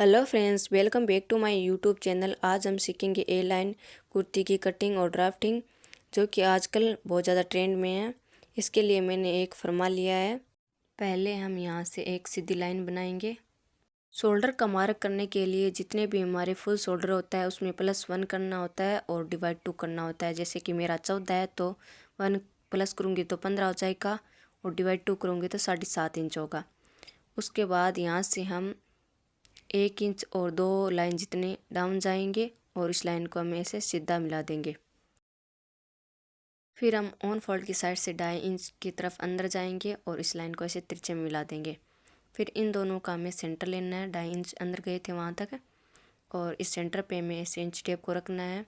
Hello friends, welcome back to my YouTube channel. आज हम सीखेंगे ए लाइन कुर्ती की कटिंग और ड्राफ्टिंग, जो कि आजकल बहुत ज़्यादा ट्रेंड में है। इसके लिए मैंने एक फरमा लिया है। पहले हम यहाँ से एक सीधी लाइन बनाएंगे। शोल्डर का मार्क करने के लिए जितने भी हमारे फुल शोल्डर होता है उसमें +1 करना होता है और /2 करना होता है। जैसे कि मेरा 14 है तो 1 प्लस करूँगी तो 15 हो जाएगा और /2 करूँगी तो 7.5 इंच होगा। उसके बाद यहाँ से हम 1 इंच और 2 लाइन जितने डाउन जाएंगे और इस लाइन को हम ऐसे सीधा मिला देंगे। फिर हम ऑन फोल्ड की साइड से 2.5 इंच की तरफ अंदर जाएंगे और इस लाइन को ऐसे तिरछे में मिला देंगे। फिर इन दोनों का हमें सेंटर लेना है। 2.5 इंच अंदर गए थे वहाँ तक और इस सेंटर पे हमें ऐसे इंच टेप को रखना है।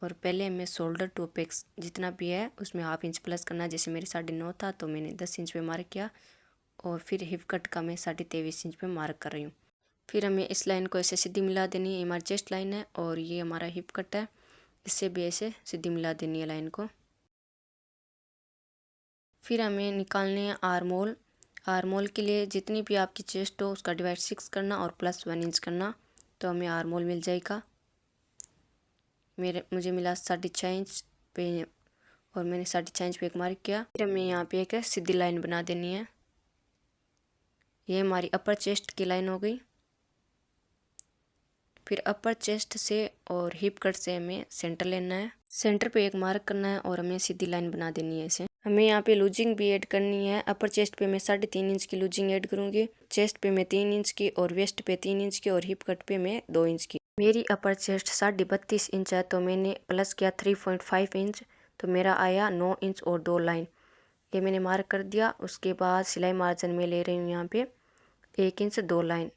और पहले हमें शोल्डर टू अपेक्स जितना भी है उसमें ½ इंच प्लस करना है। जैसे मेरे 9.5 था तो मैंने 10 इंच पे मार्क किया और फिर हिप कट का मैं 23.5 इंच पे मार्क कर रही हूँ। फिर हमें इस लाइन को ऐसे सीधी मिला देनी है। ये हमारी चेस्ट लाइन है और ये हमारा हिप कट है, इससे भी ऐसे सीधी मिला देनी है लाइन को। फिर हमें निकालने हैं आर्म होल। आर्म होल के लिए जितनी भी आपकी चेस्ट हो उसका डिवाइड 6 करना और +1 इंच करना, तो हमें आर्म होल मिल जाएगा। मुझे मिला 6.5 इंच पे और मैंने 6.5 इंच पे एक मार्क किया। फिर हमें यहाँ पे एक सीधी लाइन बना देनी है। ये हमारी अपर चेस्ट की लाइन हो गई। फिर अपर चेस्ट से और हिप कट से हमें सेंटर लेना है। सेंटर पे एक मार्क करना है और हमें सीधी लाइन बना देनी है इसे। हमें यहाँ पे लूजिंग भी ऐड करनी है। अपर चेस्ट पे मैं 3.5 इंच की लूजिंग ऐड करूँगी, चेस्ट पे मैं 3 इंच की और वेस्ट पे 3 इंच की और हिप कट पे मैं 2 इंच की। मेरी अपर चेस्ट 32.5 इंच है तो मैंने प्लस किया 3.5 इंच, तो मेरा आया 9 इंच और 2 लाइन। ये मैंने मार्क कर दिया। उसके बाद सिलाई मार्जिन में ले रही हूँ यहाँ पे 1 इंच 2 लाइन।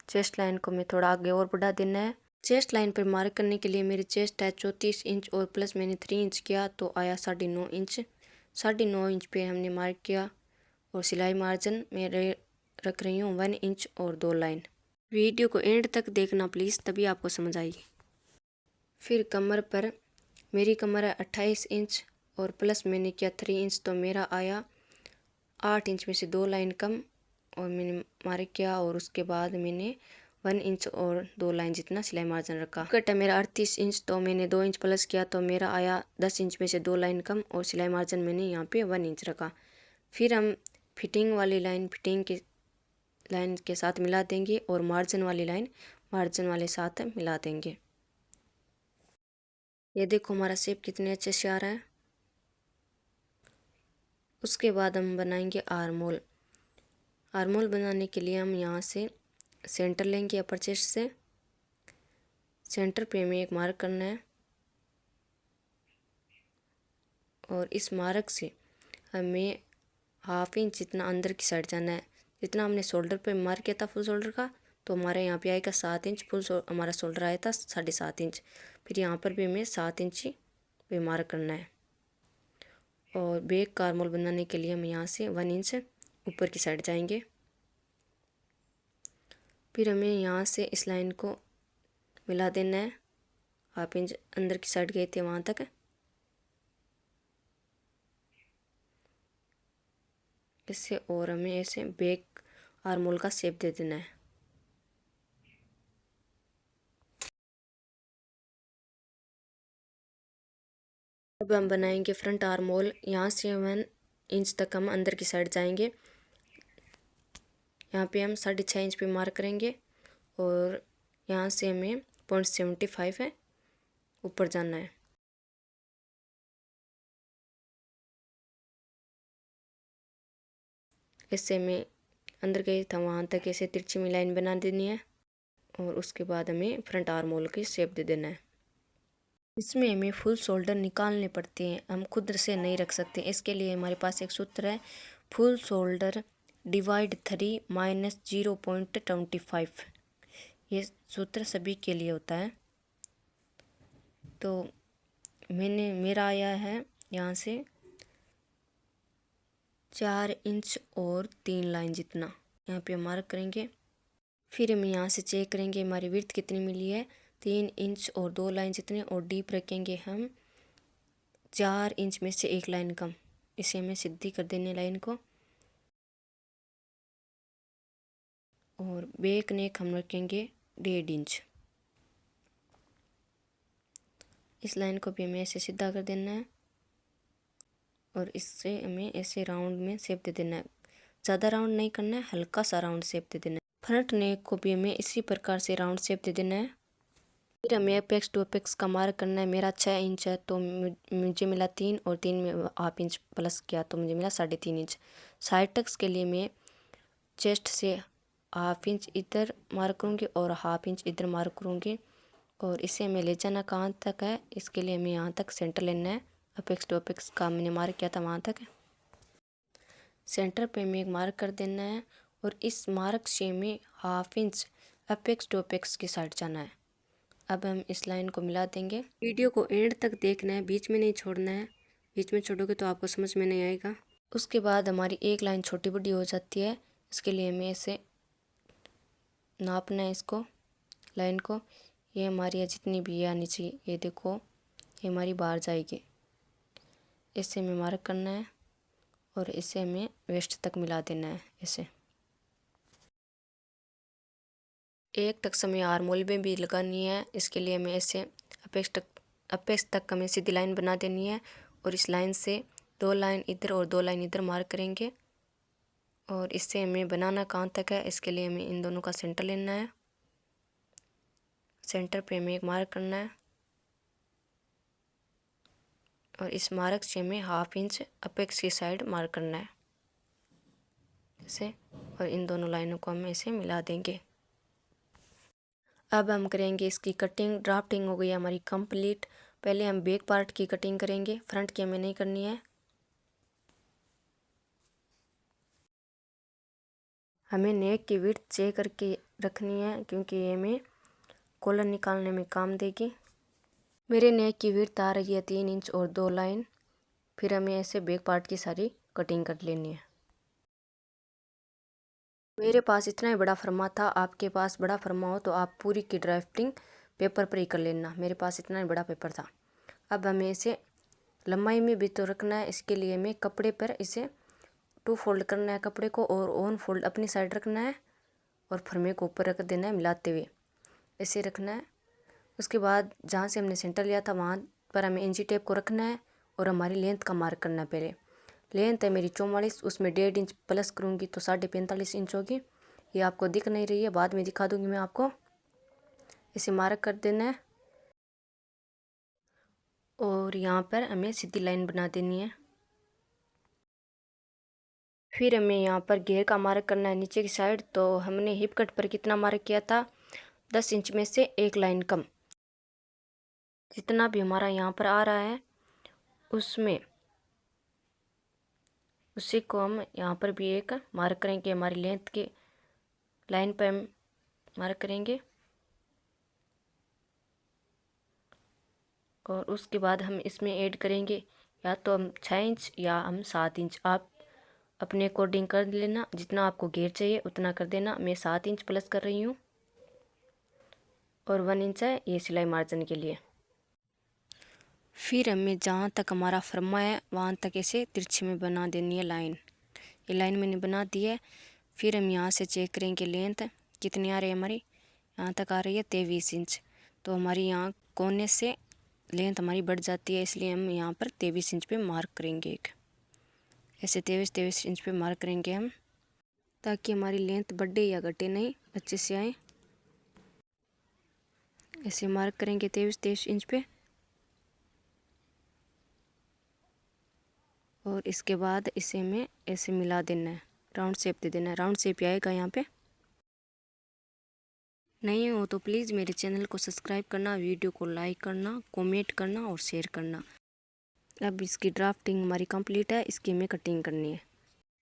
चेस्ट लाइन को मैं थोड़ा आगे और बढ़ा देना है। चेस्ट लाइन पर मार्क करने के लिए मेरी चेस्ट है 34 इंच और प्लस मैंने 3 इंच किया तो आया 9.5 इंच। 9.5 इंच पे हमने मार्क किया और सिलाई मार्जिन मेरे रख रही हूँ 1 इंच और 2 लाइन। वीडियो को एंड तक देखना प्लीज़, तभी आपको समझ आएगी। फिर कमर पर मेरी कमर है 28 इंच और प्लस मैंने किया 3 इंच, तो मेरा आया 8 इंच में से 2 लाइन कम और मैंने मार्क किया और उसके बाद मैंने 1 इंच और 2 लाइन जितना सिलाई मार्जिन रखा। कट है मेरा 38 इंच तो मैंने 2 इंच प्लस किया तो मेरा आया 10 इंच में से 2 लाइन कम और सिलाई मार्जिन मैंने यहाँ पे 1 इंच रखा। फिर हम फिटिंग वाली लाइन फिटिंग के लाइन के साथ मिला देंगे और मार्जिन वाली लाइन मार्जिन वाले साथ मिला देंगे। ये देखो हमारा शेप कितने अच्छे से आ रहा है। उसके बाद हम बनाएंगे आर्म होल। आर्म होल बनाने के लिए हम यहाँ से सेंटर लेंगे अपर चेस्ट से। सेंटर पे हमें एक मार्क करना है और इस मार्क से हमें ½ इंच जितना अंदर की साइड जाना है। जितना हमने शोल्डर पे मार्क किया था फुल शोल्डर का, तो हमारे यहाँ पे आएगा 7 इंच। हमारा शोल्डर आया था 7.5 इंच। फिर यहाँ पर भी हमें 7 इंच पे मार्क करना है। और बैक का आर्म होल बनाने के लिए हम यहाँ से 1 इंच ऊपर की साइड जाएंगे। फिर हमें यहाँ से इस लाइन को मिला देना है। ½ इंच अंदर की साइड गए थे वहाँ तक। इससे और हमें ऐसे बैक आर्म होल का शेप दे देना है। अब हम बनाएंगे फ्रंट आर्म होल। यहाँ से 1 इंच तक हम अंदर की साइड जाएंगे। यहाँ पे हम 6.5 इंच पे मार्क करेंगे और यहाँ से हमें 0.75 है ऊपर जाना है। इससे हमें अंदर गए था वहाँ तक ऐसे तिरछी में लाइन बना देनी है और उसके बाद हमें फ्रंट आर्म होल की शेप दे देना है। इसमें हमें फुल शोल्डर निकालने पड़ते हैं, हम खुद से नहीं रख सकते। इसके लिए हमारे पास एक सूत्र है, फुल शोल्डर डिवाइड 3 माइनस 0.25। ये सूत्र सभी के लिए होता है। तो मेरा आया है यहाँ से 4 इंच और 3 लाइन जितना यहाँ पे मार्क करेंगे। फिर हम यहाँ से चेक करेंगे हमारी विड्थ कितनी मिली है, 3 इंच और 2 लाइन जितने, और डीप रखेंगे हम 4 इंच में से 1 लाइन कम। इसे हमें सीधी कर देने लाइन को। और बैक नेक हम रखेंगे 1.5 इंच। इस लाइन को भी हमें ऐसे सीधा कर देना है और इससे हमें ऐसे राउंड में शेप दे देना है। ज़्यादा राउंड नहीं करना है, हल्का सा राउंड शेप दे देना है। फ्रंट नेक को भी हमें इसी प्रकार से राउंड शेप दे देना है। फिर हमें अपेक्स टू अपेक्स का मार्क करना है। मेरा 6 इंच है तो मुझे मिला 3 और 3 में हाफ इंच प्लस किया तो मुझे मिला 3.5 इंच। साइड टक्स के लिए मैं चेस्ट से हाफ इंच इधर मार्क करूँगी और हाफ इंच इधर मार्क करूँगी और इसे हमें ले जाना कहाँ तक है, इसके लिए हमें यहाँ तक सेंटर लेना है। अपेक्स टू अपेक्स का मैंने मार्क किया था वहाँ तक सेंटर पे हमें एक मार्क कर देना है और इस मार्क से हमें half inch apex to apex की साइड जाना है। अब हम इस लाइन को मिला देंगे। वीडियो को एंड तक देखना है, बीच में नहीं छोड़ना है। बीच में छोड़ोगे तो आपको समझ में नहीं आएगा। उसके बाद हमारी एक लाइन छोटी बड़ी हो जाती है। इसके लिए हमें इसे नापना है, इसको लाइन को। ये हमारी है जितनी भी है नीचे, ये देखो ये हमारी बाहर जाएगी। इसे हमें मार्क करना है और इसे हमें वेस्ट तक मिला देना है। इसे एक तक हमें आर्म होल में भी लगानी है। इसके लिए हमें ऐसे अपेक्स तक हमें सीधी लाइन बना देनी है और इस लाइन से 2 लाइन इधर और 2 लाइन इधर मार्क करेंगे और इससे हमें बनाना कहाँ तक है, इसके लिए हमें इन दोनों का सेंटर लेना है। सेंटर पे हमें एक मार्क करना है और इस मार्क से हमें हाफ इंच अपेक्स की साइड मार्क करना है ऐसे, और इन दोनों लाइनों को हम ऐसे मिला देंगे। अब हम करेंगे इसकी कटिंग। ड्राफ्टिंग हो गई हमारी कंप्लीट। पहले हम बैक पार्ट की कटिंग करेंगे, फ्रंट की हमें नहीं करनी है। हमें नेक की विड्थ चेक करके रखनी है क्योंकि ये हमें कॉलर निकालने में काम देगी। मेरे नेक की विड्थ आ रही है 3 इंच और 2 लाइन। फिर हमें ऐसे बैक पार्ट की सारी कटिंग कर लेनी है। मेरे पास इतना ही बड़ा फरमा था, आपके पास बड़ा फरमा हो तो आप पूरी की ड्राफ्टिंग पेपर पर ही कर लेना। मेरे पास इतना ही बड़ा पेपर था। अब हमें इसे लंबाई में भी तो रखना है, इसके लिए हमें कपड़े पर इसे 2 फोल्ड करना है कपड़े को और 1 फोल्ड अपनी साइड रखना है और फरमे को ऊपर रख देना है मिलाते हुए, ऐसे रखना है। उसके बाद जहाँ से हमने सेंटर लिया था वहाँ पर हमें इंची टेप को रखना है और हमारी लेंथ का मार्क करना है। पहले लेंथ है मेरी 44, उसमें 1.5 इंच प्लस करूँगी तो 45.5 इंच होगी। ये आपको दिख नहीं रही है, बाद में दिखा दूँगी मैं आपको। इसे मार्क कर देना है और यहाँ पर हमें सीधी लाइन बना देनी है। फिर हमें यहाँ पर घेर का मार्क करना है नीचे की साइड। तो हमने हिप कट पर कितना मार्क किया था, 10 इंच में से 1 लाइन कम। जितना भी हमारा यहाँ पर आ रहा है उसमें उसी को हम यहाँ पर भी एक मार्क करेंगे। हमारी लेंथ के लाइन पर हम मार्क करेंगे और उसके बाद हम इसमें ऐड करेंगे या तो हम 6 इंच या हम 7 इंच। आप अपने अकॉर्डिंग कर लेना, जितना आपको घेर चाहिए उतना कर देना। मैं 7 इंच प्लस कर रही हूँ और 1 इंच है ये सिलाई मार्जिन के लिए। फिर हमें जहाँ तक हमारा फरमा है वहाँ तक ऐसे तिरछे में बना देनी है लाइन। ये लाइन मैंने बना दी है। फिर हम यहाँ से चेक करेंगे लेंथ कितनी आ रही है हमारी। यहाँ तक आ रही है 23 इंच। तो हमारी यहाँ कोने से लेंथ हमारी बढ़ जाती है, इसलिए हम यहाँ पर 23 इंच पे मार्क करेंगे। एक ऐसे 23 इंच पे मार्क करेंगे हम, ताकि हमारी लेंथ बढ़े या घटे नहीं, अच्छे से आए। ऐसे मार्क करेंगे 23 इंच पे और इसके बाद इसे हमें ऐसे मिला देना है, राउंड शेप दे देना है। राउंड शेप ही आएगा यहाँ पे। नहीं हो तो प्लीज़ मेरे चैनल को सब्सक्राइब करना, वीडियो को लाइक करना, कमेंट करना और शेयर करना। अब इसकी ड्राफ्टिंग हमारी कंप्लीट है, इसकी हमें कटिंग करनी है।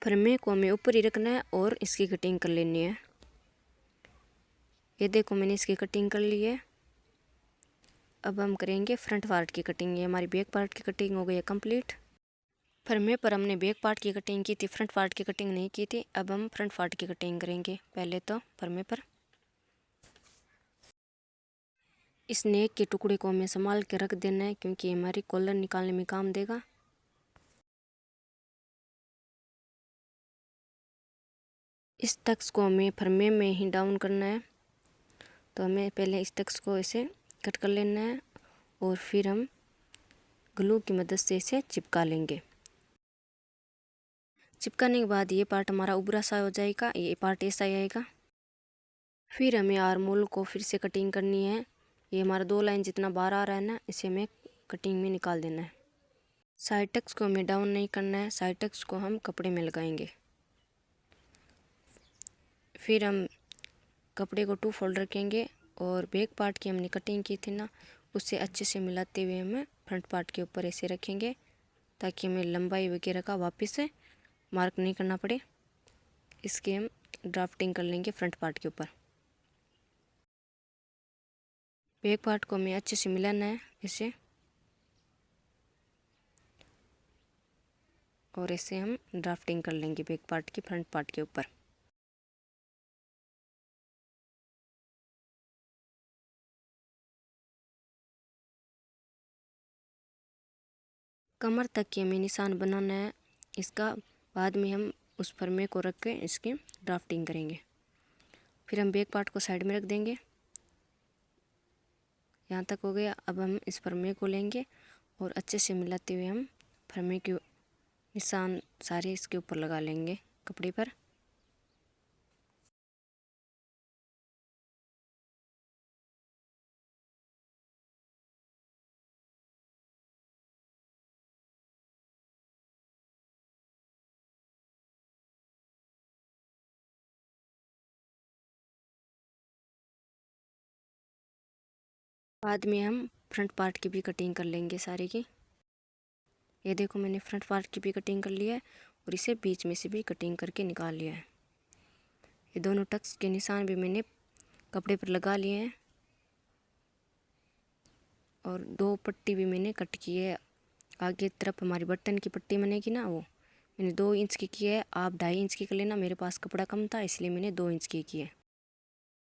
फरमे को हमें ऊपर ही रखना है और इसकी कटिंग कर लेनी है। ये देखो मैंने इसकी कटिंग कर ली है। अब हम करेंगे फ्रंट पार्ट की कटिंग। ये हमारी बैक पार्ट की कटिंग हो गई है कंप्लीट। फरमे पर हमने बैक पार्ट की कटिंग की थी, फ्रंट पार्ट की कटिंग नहीं की थी। अब हम फ्रंट पार्ट की कटिंग करेंगे। पहले तो फरमे पर इस नेक के टुकड़े को हमें संभाल के रख देना है क्योंकि हमारी कॉलर निकालने में काम देगा। इस टक्स को हमें फरमे में ही डाउन करना है तो हमें पहले इस टक्स को ऐसे कट कर लेना है और फिर हम ग्लू की मदद से इसे चिपका लेंगे। चिपकाने के बाद ये पार्ट हमारा उभरा सा हो जाएगा, ये पार्ट ऐसा ही आएगा। फिर हमें आर्म होल को फिर से कटिंग करनी है। ये हमारा 2 लाइन जितना बाहर आ रहा है ना, इसे हमें कटिंग में निकाल देना है। साइड टक्स को हमें डाउन नहीं करना है, साइड टक्स को हम कपड़े में लगाएंगे। फिर हम कपड़े को 2 फोल्ड रखेंगे और बैक पार्ट की हमने कटिंग की थी ना, उससे अच्छे से मिलाते हुए हम फ्रंट पार्ट के ऊपर ऐसे रखेंगे ताकि हमें लंबाई वगैरह का वापस से मार्क नहीं करना पड़े। इसकी हम ड्राफ्टिंग कर लेंगे फ्रंट पार्ट के ऊपर। बैक पार्ट को हमें अच्छे से मिलाना है इसे, और ऐसे हम ड्राफ्टिंग कर लेंगे बैक पार्ट की फ्रंट पार्ट के ऊपर। कमर तक के हमें निशान बनाना है इसका, बाद में हम उस फरमे को रख के इसकी ड्राफ्टिंग करेंगे। फिर हम बैक पार्ट को साइड में रख देंगे। यहाँ तक हो गया। अब हम इस फरमे को लेंगे और अच्छे से मिलाते हुए हम फरमे के निशान सारे इसके ऊपर लगा लेंगे कपड़े पर। बाद में हम फ्रंट पार्ट की भी कटिंग कर लेंगे सारे की। ये देखो मैंने फ्रंट पार्ट की भी कटिंग कर लिया है और इसे बीच में से भी कटिंग करके निकाल लिया है। ये दोनों टक्स के निशान भी मैंने कपड़े पर लगा लिए हैं और 2 पट्टी भी मैंने कट की है। आगे तरफ हमारी बटन की पट्टी बनेगी ना, वो मैंने 2 इंच की है। आप 2.5 इंच की कर लेना, मेरे पास कपड़ा कम था इसलिए मैंने 2 इंच की है।